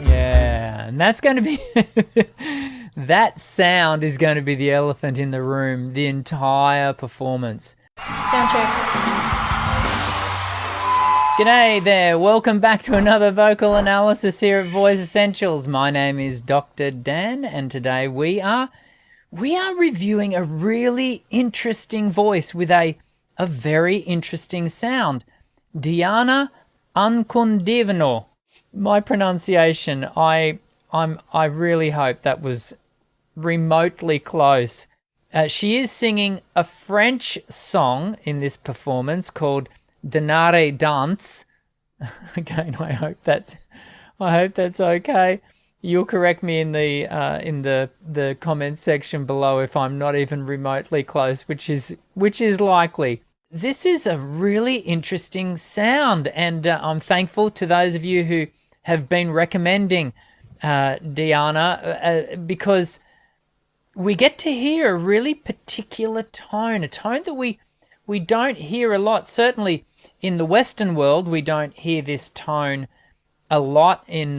Yeah, and that's going to be that sound is going to be the elephant in the room the entire performance. Sound check. G'day there, welcome back to another vocal analysis here at Voice Essentials. My name is Dr. Dan, and today we are reviewing a really interesting voice with a very interesting sound. Diana Ankudinova. My pronunciation, I really hope that was remotely close. She is singing a French song in this performance called Dernière, Danse. Again, I hope that's okay. You'll correct me in the comments section below if I'm not even remotely close, which is likely. This is a really interesting sound, and I'm thankful to those of you who have been recommending Diana because we get to hear a really particular tone, a tone that we don't hear a lot. Certainly in the Western world, we don't hear this tone a lot in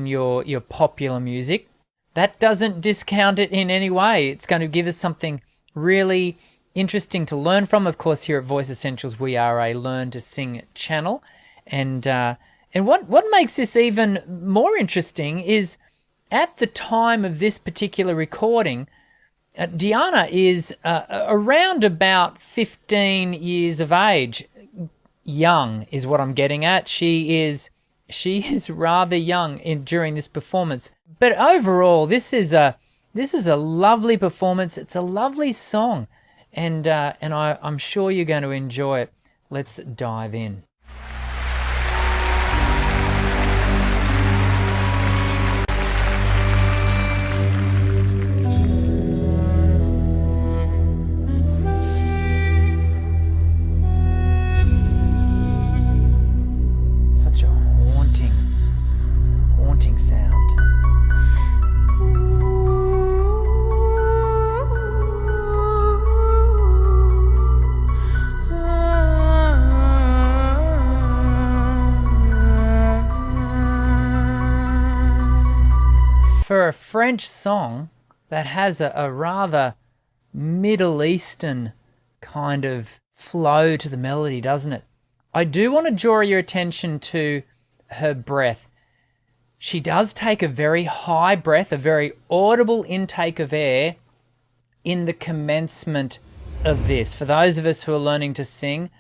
your popular music. That doesn't discount it in any way. It's going to give us something really interesting to learn from. Of course, here at Voice Essentials, we are a Learn to Sing channel, and what makes this even more interesting is at the time of this particular recording, Diana is around about 15 years of age. Young is what I'm getting at. She is rather young during this performance. But overall, this is a lovely performance. It's a lovely song, and I'm sure you're going to enjoy it. Let's dive in. For a French song that has a rather Middle Eastern kind of flow to the melody, doesn't it? I do want to draw your attention to her breath. She does take a very high breath, a very audible intake of air in the commencement of this. For those of us who are learning to sing,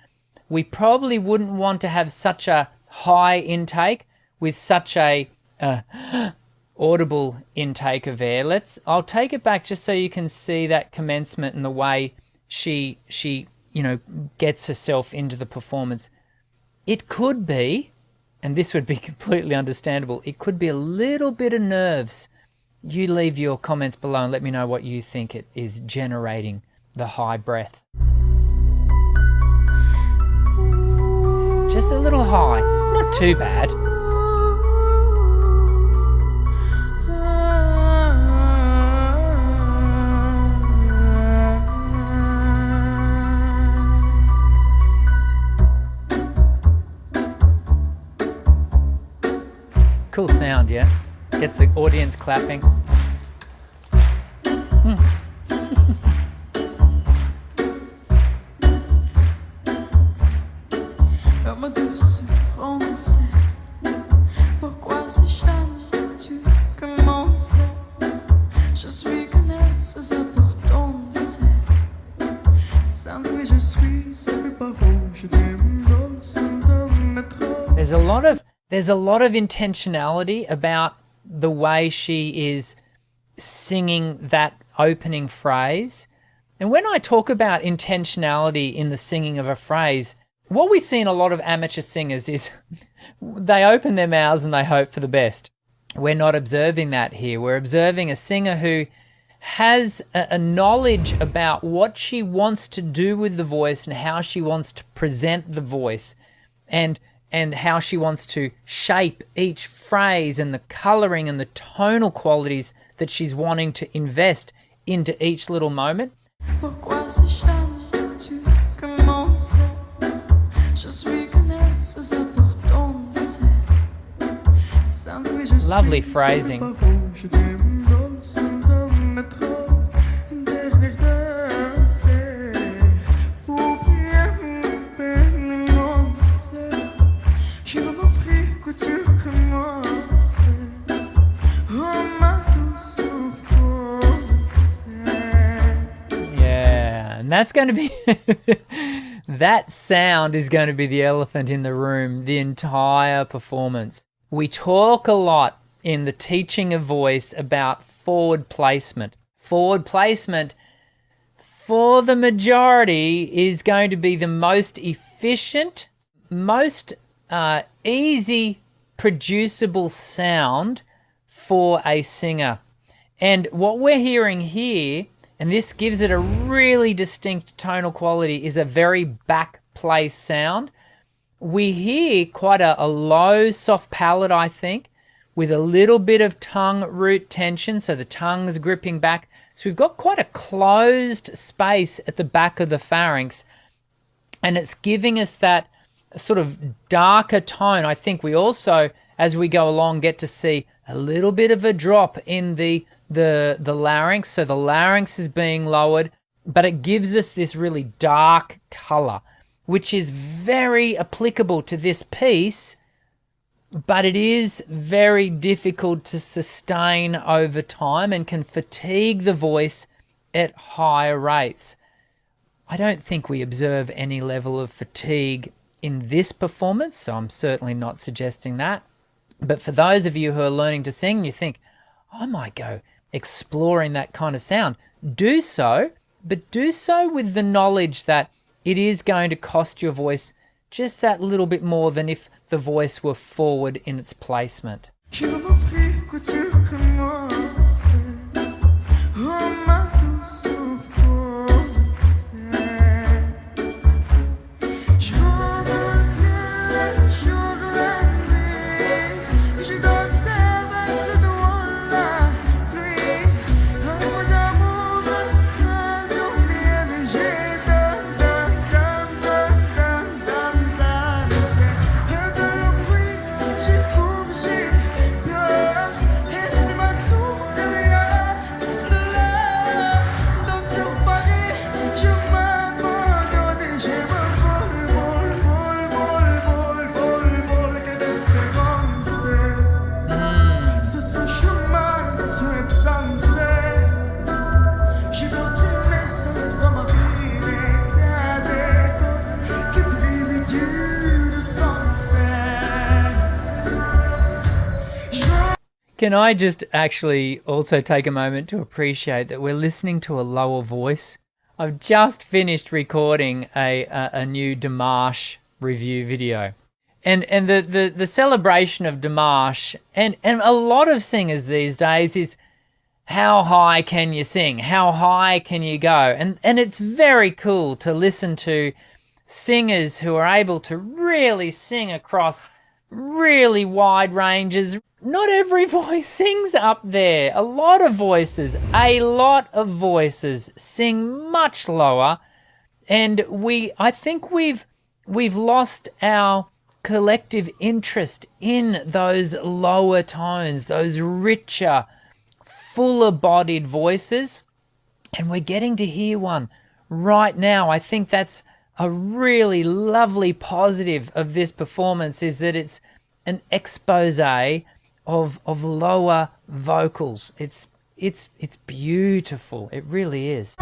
we probably wouldn't want to have such a high intake with such a audible intake of air. I'll take it back just so you can see that commencement and the way she gets herself into the performance. It could be, and this would be completely understandable, it could be a little bit of nerves. You leave your comments below and let me know what you think it is generating the high breath. Just a little high, not too bad. Cool sound, yeah? Gets the audience clapping. There's a lot of intentionality about the way she is singing that opening phrase. And when I talk about intentionality in the singing of a phrase, what we see in a lot of amateur singers is they open their mouths and they hope for the best. We're not observing that here. We're observing a singer who has a knowledge about what she wants to do with the voice and how she wants to present the voice, and how she wants to shape each phrase and the colouring and the tonal qualities that she's wanting to invest into each little moment. Pourquoi si jamais tu commences? Je suis Lovely phrasing. Yeah, and that's going to be that sound is going to be the elephant in the room the entire performance. We talk a lot in the teaching of voice about forward placement. Forward placement, for the majority, is going to be the most efficient, most easy producible sound for a singer. And what we're hearing here, and this gives it a really distinct tonal quality, is a very back place sound. We hear quite a low, soft palate, I think, with a little bit of tongue root tension, so the tongue's gripping back. So we've got quite a closed space at the back of the pharynx, and it's giving us that sort of darker tone. I think we also, as we go along, get to see a little bit of a drop in the larynx. So the larynx is being lowered, but it gives us this really dark color, which is very applicable to this piece, but it is very difficult to sustain over time and can fatigue the voice at higher rates. I don't think we observe any level of fatigue in this performance, so I'm certainly not suggesting that. But for those of you who are learning to sing, you think, I might go exploring that kind of sound. Do so, but do so with the knowledge that it is going to cost your voice just that little bit more than if the voice were forward in its placement. Can I just actually also take a moment to appreciate that we're listening to a lower voice? I've just finished recording a new Dimash review video. And the celebration of Dimash and a lot of singers these days is how high can you sing? How high can you go? And it's very cool to listen to singers who are able to really sing across really wide ranges. Not every voice sings up there. A lot of voices sing much lower, and I think we've lost our collective interest in those lower tones, those richer, fuller-bodied voices, and we're getting to hear one right now. I think that's a really lovely positive of this performance, is that it's an expose of lower vocals. It's beautiful. It really is.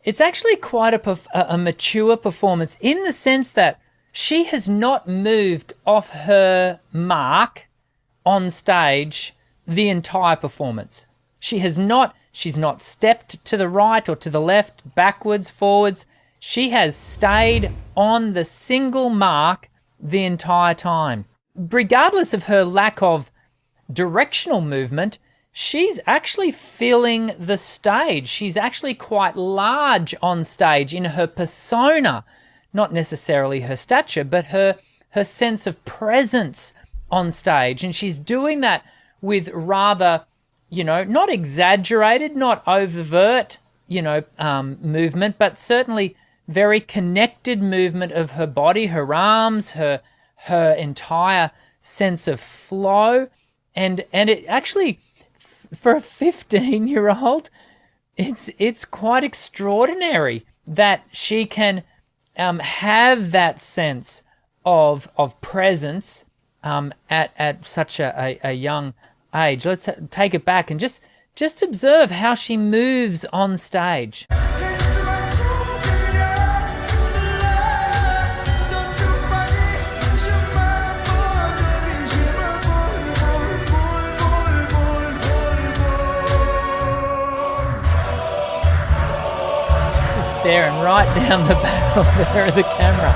It's actually quite a mature performance in the sense that she has not moved off her mark on stage the entire performance. She's not stepped to the right or to the left, backwards, forwards. She has stayed on the single mark the entire time. Regardless of her lack of directional movement, she's actually filling the stage. She's actually quite large on stage in her persona, not necessarily her stature, but her sense of presence on stage. And she's doing that with rather, not exaggerated, not overt, movement, but certainly very connected movement of her body, her arms, her entire sense of flow. And it actually, for a 15-year-old, it's quite extraordinary that she can have that sense of presence at such a young age. Let's take it back and just observe how she moves on stage. Staring right down the barrel there of the camera.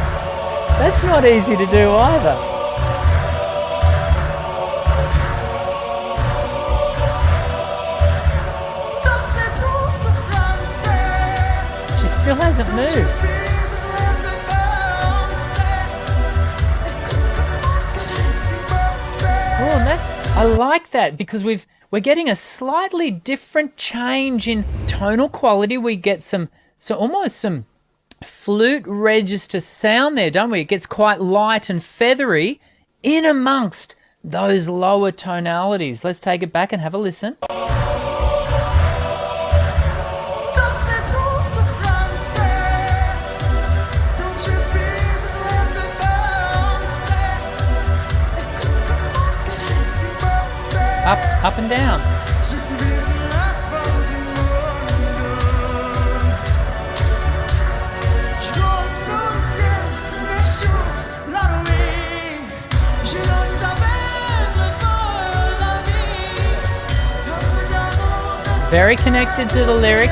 That's not easy to do either. She still hasn't moved. Oh, and I like that because we're getting a slightly different change in tonal quality. We get almost some flute register sound there, don't we? It gets quite light and feathery in amongst those lower tonalities. Let's take it back and have a listen. Up and down. Very connected to the lyric.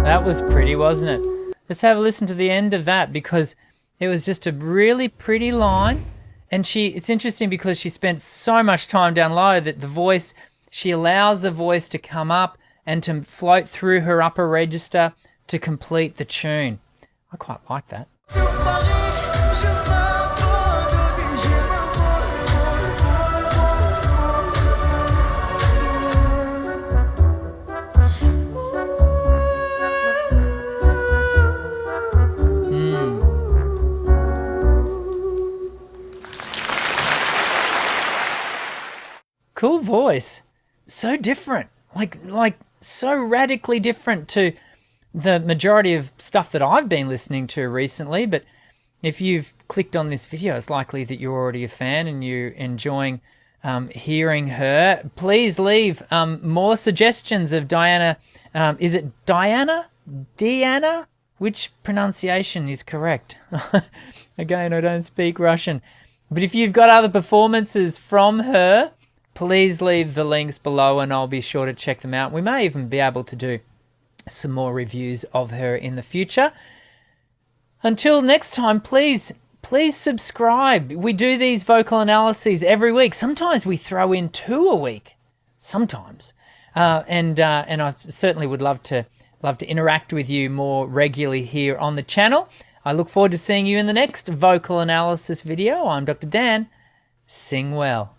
That was pretty, wasn't it? Let's have a listen to the end of that because it was just a really pretty line. And it's interesting because she spent so much time down low that she allows the voice to come up and to float through her upper register to complete the tune. I quite like that. Cool voice. So different. Like so radically different to the majority of stuff that I've been listening to recently. But if you've clicked on this video, it's likely that you're already a fan and you're enjoying hearing her. Please leave more suggestions of Diana. Is it Diana? Diana? Which pronunciation is correct? Again, I don't speak Russian. But if you've got other performances from her, please leave the links below and I'll be sure to check them out. We may even be able to do some more reviews of her in the future. Until next time, please subscribe. We do these vocal analyses every week. Sometimes we throw in 2 a week. Sometimes. And I certainly would love to interact with you more regularly here on the channel. I look forward to seeing you in the next vocal analysis video. I'm Dr. Dan. Sing well.